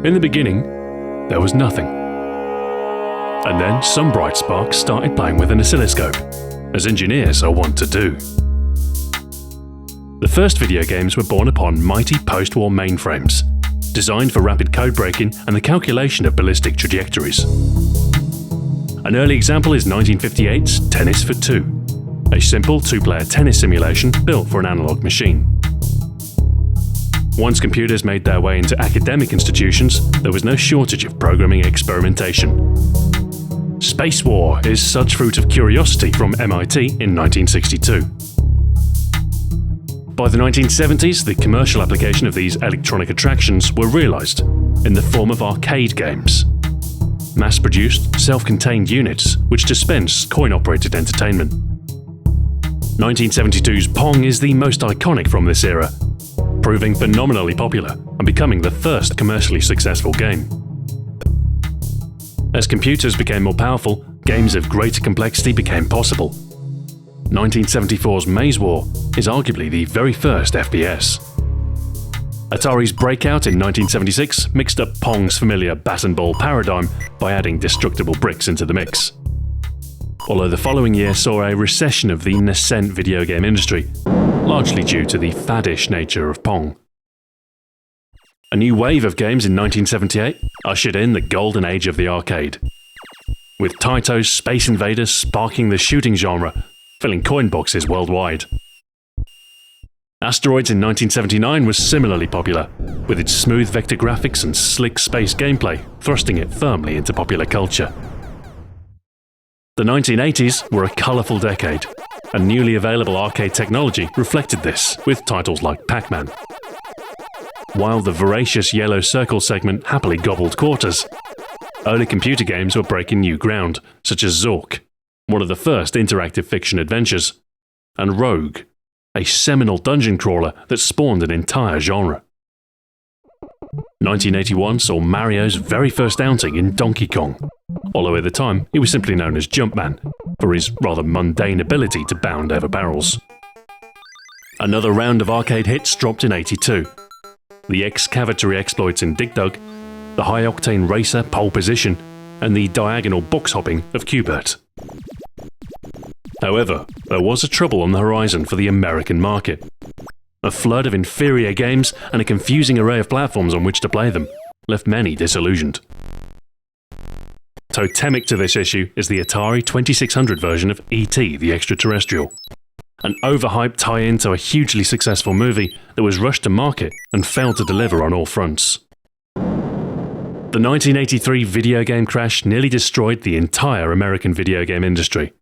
In the beginning, there was nothing. And then some bright sparks started playing with an oscilloscope, as engineers are wont to do. The first video games were born upon mighty post-war mainframes, designed for rapid code breaking and the calculation of ballistic trajectories. An early example is 1958's Tennis for Two, a simple two-player tennis simulation built for an analog machine. Once computers made their way into academic institutions, there was no shortage of programming experimentation. Space War is such fruit of curiosity from MIT in 1962. By the 1970s, the commercial application of these electronic attractions were realized in the form of arcade games. Mass-produced, self-contained units which dispense coin-operated entertainment. 1972's Pong is the most iconic from this era, proving phenomenally popular and becoming the first commercially successful game. As computers became more powerful, games of greater complexity became possible. 1974's Maze War is arguably the very first FPS. Atari's Breakout in 1976 mixed up Pong's familiar bat and ball paradigm by adding destructible bricks into the mix. Although the following year saw a recession of the nascent video game industry, largely due to the faddish nature of Pong. A new wave of games in 1978 ushered in the golden age of the arcade, with Taito's Space Invaders sparking the shooting genre, filling coin boxes worldwide. Asteroids in 1979 was similarly popular, with its smooth vector graphics and slick space gameplay thrusting it firmly into popular culture. The 1980s were a colourful decade, and newly available arcade technology reflected this with titles like Pac-Man. While the voracious yellow circle segment happily gobbled quarters, early computer games were breaking new ground, such as Zork, one of the first interactive fiction adventures, and Rogue, a seminal dungeon crawler that spawned an entire genre. 1981 saw Mario's very first outing in Donkey Kong, although at the time he was simply known as Jumpman for his rather mundane ability to bound over barrels. Another round of arcade hits dropped in 82. The excavatory exploits in Dig Dug, the high-octane racer Pole Position, and the diagonal box hopping of Q*bert. However, there was a trouble on the horizon for the American market. A flood of inferior games and a confusing array of platforms on which to play them left many disillusioned. Totemic to this issue is the Atari 2600 version of E.T. the Extra Terrestrial, an overhyped tie-in to a hugely successful movie that was rushed to market and failed to deliver on all fronts. The 1983 video game crash nearly destroyed the entire American video game industry,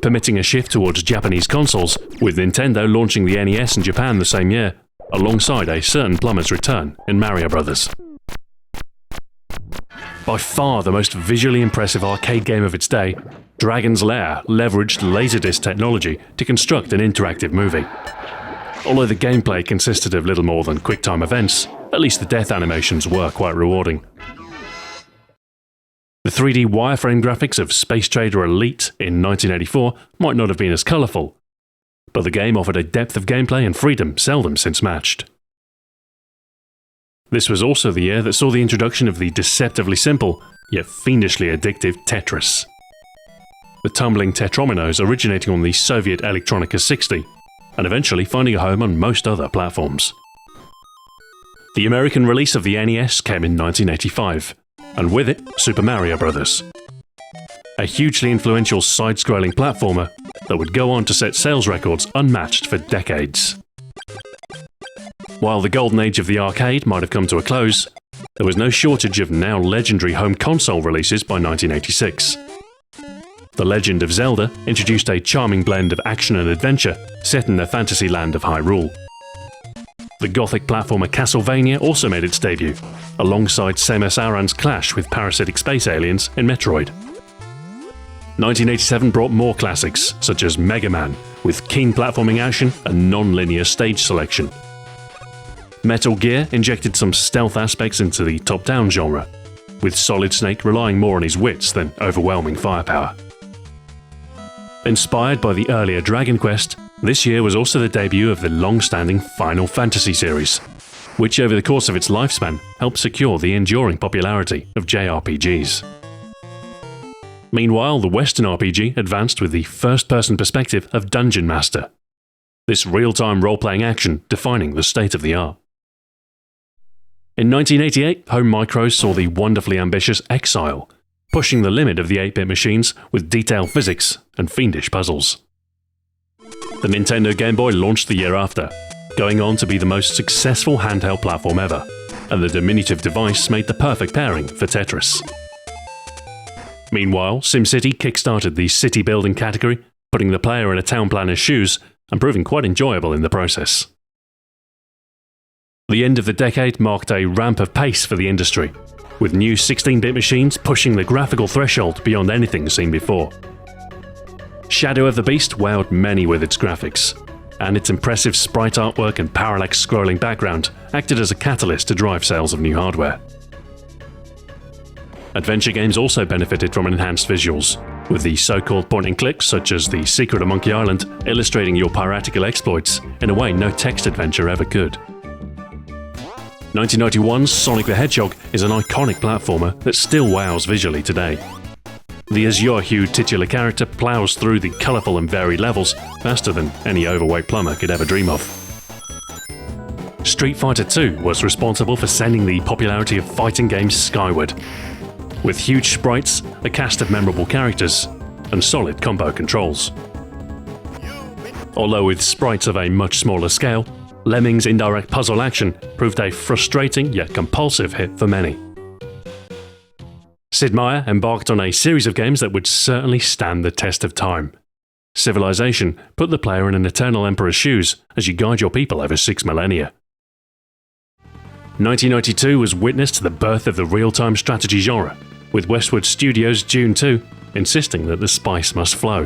permitting a shift towards Japanese consoles, with Nintendo launching the NES in Japan the same year, alongside a certain plummet's return in Mario Bros. By far the most visually impressive arcade game of its day, Dragon's Lair leveraged Laserdisc technology to construct an interactive movie. Although the gameplay consisted of little more than quick-time events, at least the death animations were quite rewarding. The 3D wireframe graphics of Space Trader Elite in 1984 might not have been as colourful, but the game offered a depth of gameplay and freedom seldom since matched. This was also the year that saw the introduction of the deceptively simple, yet fiendishly addictive Tetris. The tumbling tetrominos originating on the Soviet Electronica 60, and eventually finding a home on most other platforms. The American release of the NES came in 1985, and with it, Super Mario Bros. A hugely influential side-scrolling platformer that would go on to set sales records unmatched for decades. While the golden age of the arcade might have come to a close, there was no shortage of now legendary home console releases by 1986. The Legend of Zelda introduced a charming blend of action and adventure set in the fantasy land of Hyrule. The gothic platformer Castlevania also made its debut, alongside Samus Aran's clash with parasitic space aliens in Metroid. 1987 brought more classics, such as Mega Man, with keen platforming action and non-linear stage selection. Metal Gear injected some stealth aspects into the top-down genre, with Solid Snake relying more on his wits than overwhelming firepower. Inspired by the earlier Dragon Quest, this year was also the debut of the long-standing Final Fantasy series. which over the course of its lifespan helped secure the enduring popularity of JRPGs. Meanwhile, the Western RPG advanced with the first-person perspective of Dungeon Master, this real-time role-playing action defining the state of the art. In 1988, Home Micros saw the wonderfully ambitious Exile, pushing the limit of the 8-bit machines with detailed physics and fiendish puzzles. The Nintendo Game Boy launched the year after, going on to be the most successful handheld platform ever, and the diminutive device made the perfect pairing for Tetris. Meanwhile, SimCity kickstarted the city building category, putting the player in a town planner's shoes and proving quite enjoyable in the process. The end of the decade marked a ramp of pace for the industry, with new 16-bit machines pushing the graphical threshold beyond anything seen before. Shadow of the Beast wowed many with its graphics, and its impressive sprite artwork and parallax scrolling background acted as a catalyst to drive sales of new hardware. Adventure games also benefited from enhanced visuals, with the so-called point-and-clicks such as The Secret of Monkey Island illustrating your piratical exploits in a way no text adventure ever could. 1991's Sonic the Hedgehog is an iconic platformer that still wows visually today. The azure-hued titular character plows through the colourful and varied levels faster than any overweight plumber could ever dream of. Street Fighter II was responsible for sending the popularity of fighting games skyward, with huge sprites, a cast of memorable characters, and solid combo controls. Although with sprites of a much smaller scale, Lemming's indirect puzzle action proved a frustrating yet compulsive hit for many. Sid Meier embarked on a series of games that would certainly stand the test of time. Civilization put the player in an eternal emperor's shoes as you guide your people over 6 millennia. 1992 was witness to the birth of the real-time strategy genre, with Westwood Studios' Dune 2 insisting that the spice must flow.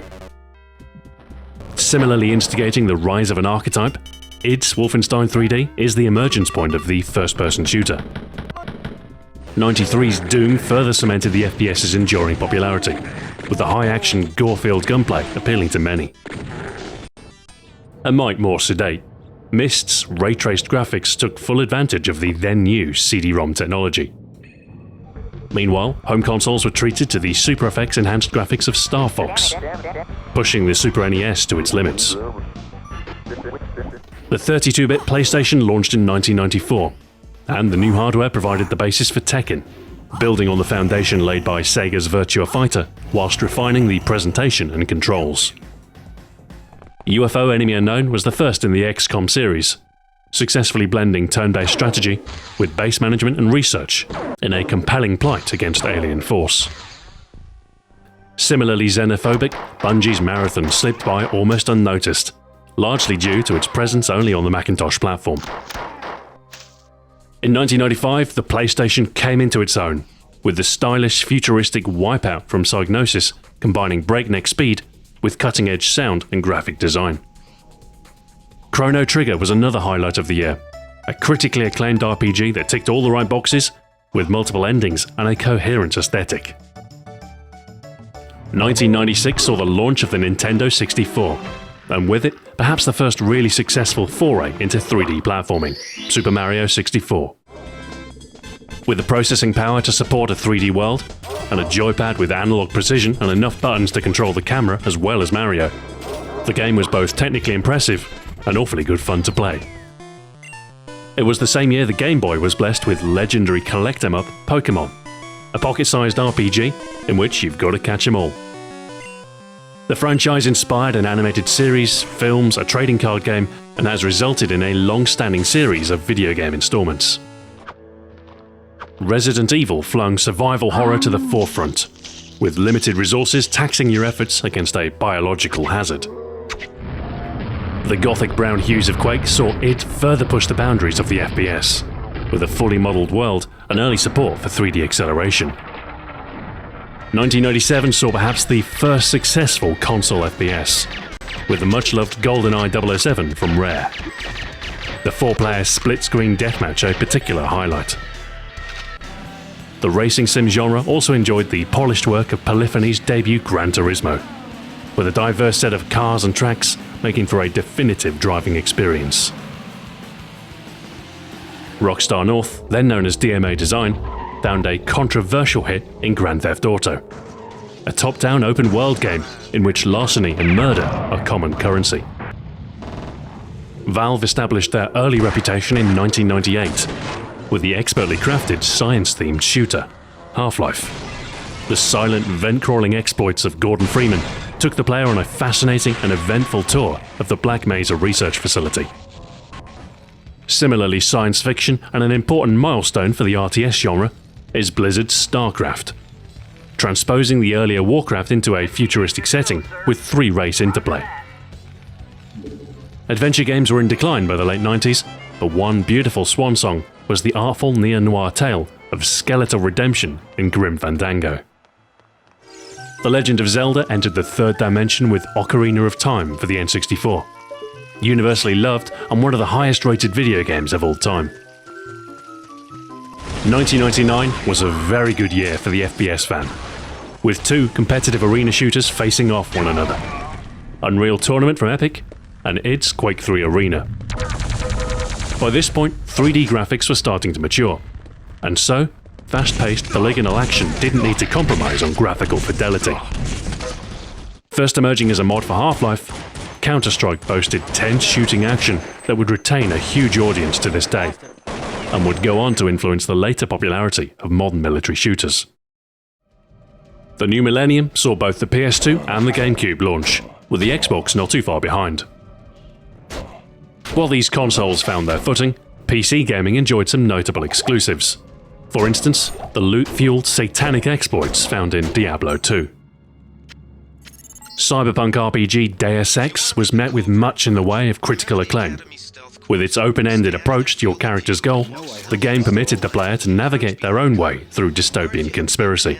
Similarly instigating the rise of an archetype, id Wolfenstein 3D is the emergence point of the first-person shooter. 93's Doom further cemented the FPS's enduring popularity, with the high-action, gore-filled gunplay appealing to many. A mite more sedate, Mist's ray-traced graphics took full advantage of the then-new CD-ROM technology. Meanwhile, home consoles were treated to the Super FX enhanced graphics of Star Fox, pushing the Super NES to its limits. The 32-bit PlayStation launched in 1994, and the new hardware provided the basis for Tekken, building on the foundation laid by Sega's Virtua Fighter, whilst refining the presentation and controls. UFO Enemy Unknown was the first in the XCOM series, successfully blending turn-based strategy with base management and research in a compelling plight against alien force. Similarly xenophobic, Bungie's Marathon slipped by almost unnoticed, largely due to its presence only on the Macintosh platform. In 1995, the PlayStation came into its own, with the stylish, futuristic Wipeout from Psygnosis combining breakneck speed with cutting-edge sound and graphic design. Chrono Trigger was another highlight of the year, a critically acclaimed RPG that ticked all the right boxes, with multiple endings and a coherent aesthetic. 1996 saw the launch of the Nintendo 64, and with it, perhaps the first really successful foray into 3D platforming, Super Mario 64. With the processing power to support a 3D world, and a joypad with analog precision and enough buttons to control the camera as well as Mario, the game was both technically impressive and awfully good fun to play. It was the same year the Game Boy was blessed with legendary collect-em-up Pokémon, a pocket-sized RPG in which you've got to catch 'em all. The franchise inspired an animated series, films, a trading card game, and has resulted in a long-standing series of video game installments. Resident Evil flung survival horror to the forefront, with limited resources taxing your efforts against a biological hazard. The gothic brown hues of Quake saw id further push the boundaries of the FPS, with a fully modelled world and early support for 3D acceleration. 1997 saw perhaps the first successful console FPS, with the much-loved GoldenEye 007 from Rare. The 4-player split-screen deathmatch a particular highlight. The racing sim genre also enjoyed the polished work of Polyphony's debut Gran Turismo, with a diverse set of cars and tracks making for a definitive driving experience. Rockstar North, then known as DMA Design, found a controversial hit in Grand Theft Auto, a top-down open-world game in which larceny and murder are common currency. Valve established their early reputation in 1998 with the expertly crafted science-themed shooter, Half-Life. The silent, vent-crawling exploits of Gordon Freeman took the player on a fascinating and eventful tour of the Black Mesa research facility. Similarly science fiction and an important milestone for the RTS genre is Blizzard's StarCraft, transposing the earlier Warcraft into a futuristic setting with three-race interplay. Adventure games were in decline by the late 90s, but one beautiful swan song was the artful neo-noir tale of skeletal redemption in Grim Fandango. The Legend of Zelda entered the third dimension with Ocarina of Time for the N64. Universally loved and one of the highest rated video games of all time. 1999 was a very good year for the FPS fan, with two competitive arena shooters facing off one another: Unreal Tournament from Epic and its Quake 3 Arena. By this point, 3D graphics were starting to mature, and so, fast-paced polygonal action didn't need to compromise on graphical fidelity. First emerging as a mod for Half-Life, Counter-Strike boasted tense shooting action that would retain a huge audience to this day, and would go on to influence the later popularity of modern military shooters. The new millennium saw both the PS2 and the GameCube launch, with the Xbox not too far behind. While these consoles found their footing, PC gaming enjoyed some notable exclusives. For instance, the loot-fueled satanic exploits found in Diablo 2. Cyberpunk RPG Deus Ex was met with much in the way of critical acclaim. With its open-ended approach to your character's goal, the game permitted the player to navigate their own way through dystopian conspiracy.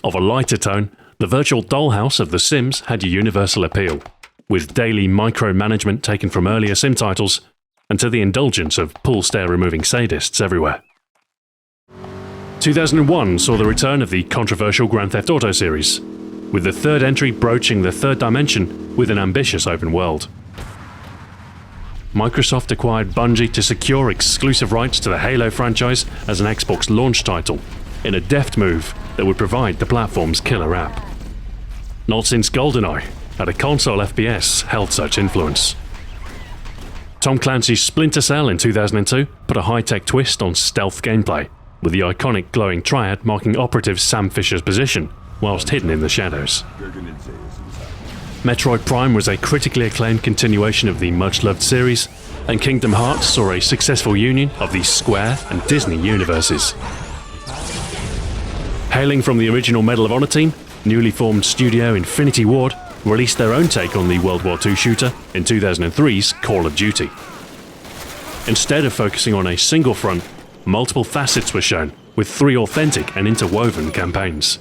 Of a lighter tone, the virtual dollhouse of The Sims had a universal appeal, with daily micromanagement taken from earlier Sim titles and to the indulgence of pool-stare-removing sadists everywhere. 2001 saw the return of the controversial Grand Theft Auto series, with the third entry broaching the third dimension with an ambitious open world. Microsoft acquired Bungie to secure exclusive rights to the Halo franchise as an Xbox launch title, in a deft move that would provide the platform's killer app. Not since GoldenEye had a console FPS held such influence. Tom Clancy's Splinter Cell in 2002 put a high-tech twist on stealth gameplay, with the iconic glowing triad marking operative Sam Fisher's position, whilst hidden in the shadows. Metroid Prime was a critically acclaimed continuation of the much-loved series, and Kingdom Hearts saw a successful union of the Square and Disney universes. Hailing from the original Medal of Honor team, newly formed studio Infinity Ward released their own take on the World War II shooter in 2003's Call of Duty. Instead of focusing on a single front, multiple facets were shown, with 3 authentic and interwoven campaigns.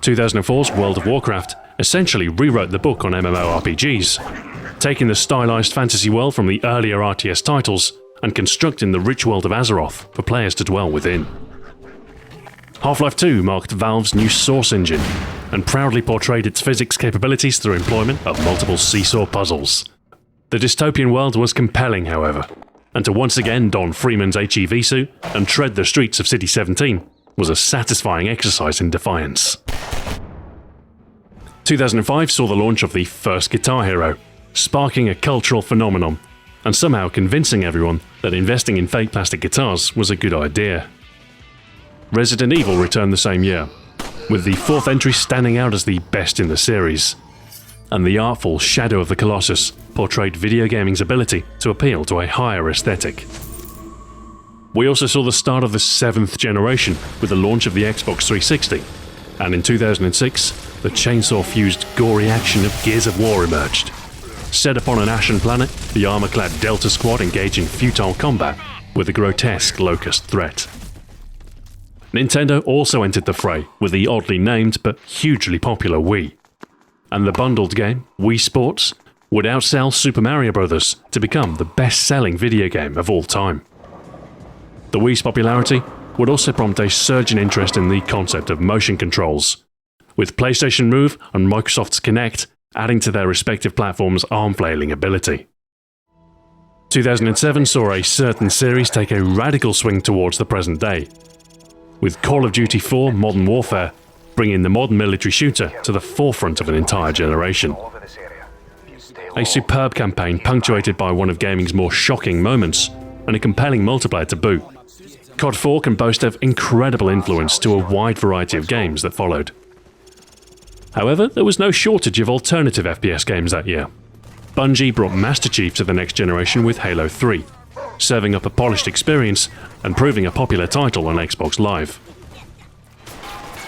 2004's World of Warcraft essentially rewrote the book on MMORPGs, taking the stylized fantasy world from the earlier RTS titles and constructing the rich world of Azeroth for players to dwell within. Half-Life 2 marked Valve's new Source engine, and proudly portrayed its physics capabilities through employment of multiple seesaw puzzles. The dystopian world was compelling, however, and to once again don Freeman's HEV suit and tread the streets of City 17 was a satisfying exercise in defiance. 2005 saw the launch of the first Guitar Hero, sparking a cultural phenomenon, and somehow convincing everyone that investing in fake plastic guitars was a good idea. Resident Evil returned the same year, with the 4th entry standing out as the best in the series, and the artful Shadow of the Colossus portrayed video gaming's ability to appeal to a higher aesthetic. We also saw the start of the 7th generation with the launch of the Xbox 360, and in 2006, the chainsaw-fused gory action of Gears of War emerged. Set upon an ashen planet, the armor-clad Delta Squad engage in futile combat with a grotesque locust threat. Nintendo also entered the fray with the oddly named but hugely popular Wii, and the bundled game, Wii Sports, would outsell Super Mario Bros. To become the best-selling video game of all time. The Wii's popularity would also prompt a surge in interest in the concept of motion controls, with PlayStation Move and Microsoft's Kinect adding to their respective platforms' arm-flailing ability. 2007 saw a certain series take a radical swing towards the present day, with Call of Duty 4 Modern Warfare bringing the modern military shooter to the forefront of an entire generation. A superb campaign punctuated by one of gaming's more shocking moments, and a compelling multiplayer to boot. COD 4 can boast of incredible influence to a wide variety of games that followed. However, there was no shortage of alternative FPS games that year. Bungie brought Master Chief to the next generation with Halo 3, serving up a polished experience and proving a popular title on Xbox Live.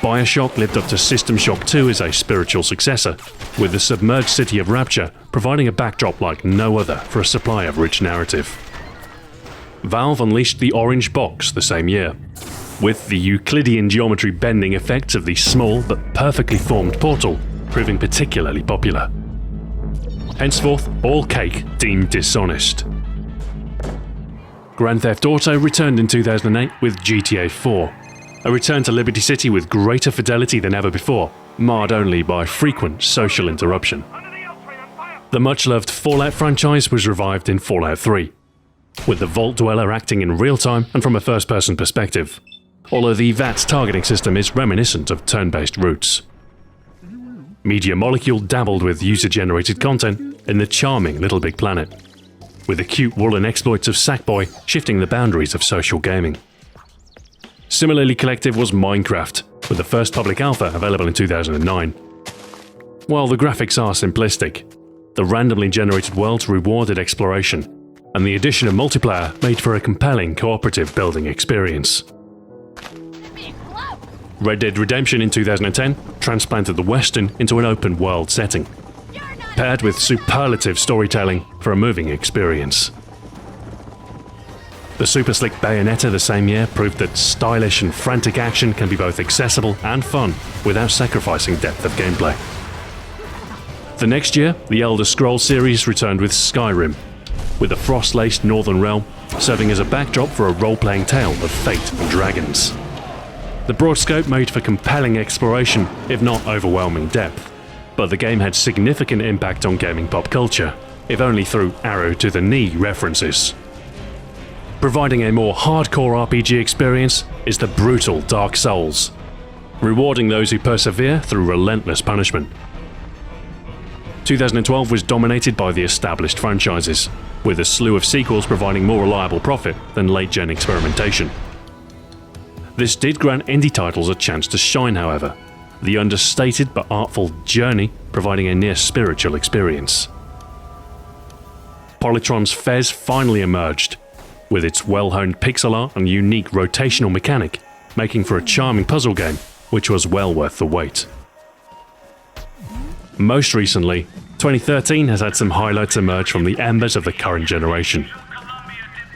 BioShock lived up to System Shock 2 as a spiritual successor, with the submerged city of Rapture providing a backdrop like no other for a supply of rich narrative. Valve unleashed the Orange Box the same year, with the Euclidean geometry bending effects of the small but perfectly formed portal proving particularly popular. Henceforth, all cake deemed dishonest. Grand Theft Auto returned in 2008 with GTA 4, a return to Liberty City with greater fidelity than ever before, marred only by frequent social interruption. The much-loved Fallout franchise was revived in Fallout 3, with the Vault Dweller acting in real time and from a first-person perspective, although the VATS targeting system is reminiscent of turn-based roots. Media Molecule dabbled with user-generated content in the charming Little Big Planet, with the cute woolen exploits of Sackboy shifting the boundaries of social gaming. Similarly collective was Minecraft, with the first public alpha available in 2009. While the graphics are simplistic, the randomly generated worlds rewarded exploration, and the addition of multiplayer made for a compelling cooperative building experience. Red Dead Redemption in 2010 transplanted the Western into an open-world setting, paired with superlative storytelling for a moving experience. The super slick Bayonetta the same year proved that stylish and frantic action can be both accessible and fun without sacrificing depth of gameplay. The next year, the Elder Scrolls series returned with Skyrim, with the frost-laced Northern Realm serving as a backdrop for a role-playing tale of fate and dragons. The broad scope made for compelling exploration, if not overwhelming depth, but the game had significant impact on gaming pop culture, if only through arrow-to-the-knee references. Providing a more hardcore RPG experience is the brutal Dark Souls, rewarding those who persevere through relentless punishment. 2012 was dominated by the established franchises, with a slew of sequels providing more reliable profit than late-gen experimentation. This did grant indie titles a chance to shine, however, the understated but artful Journey providing a near-spiritual experience. Polytron's Fez finally emerged, with its well-honed pixel art and unique rotational mechanic, making for a charming puzzle game, which was well worth the wait. Most recently, 2013 has had some highlights emerge from the embers of the current generation.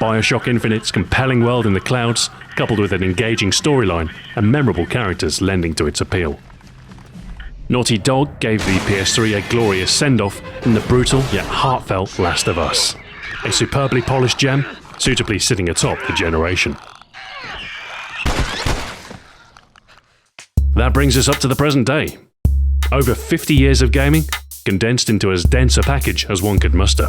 BioShock Infinite's compelling world in the clouds, coupled with an engaging storyline and memorable characters lending to its appeal. Naughty Dog gave the PS3 a glorious send-off in the brutal yet heartfelt Last of Us, a superbly polished gem suitably sitting atop the generation. That brings us up to the present day. Over 50 years of gaming, condensed into as dense a package as one could muster.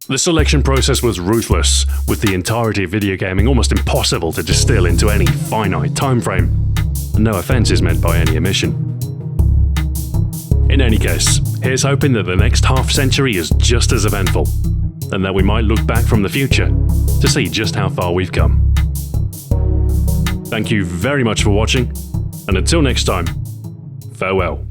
The selection process was ruthless, with the entirety of video gaming almost impossible to distill into any finite time frame. No offense is meant by any omission. In any case, here's hoping that the next half-century is just as eventful, and that we might look back from the future to see just how far we've come. Thank you very much for watching, and until next time, farewell.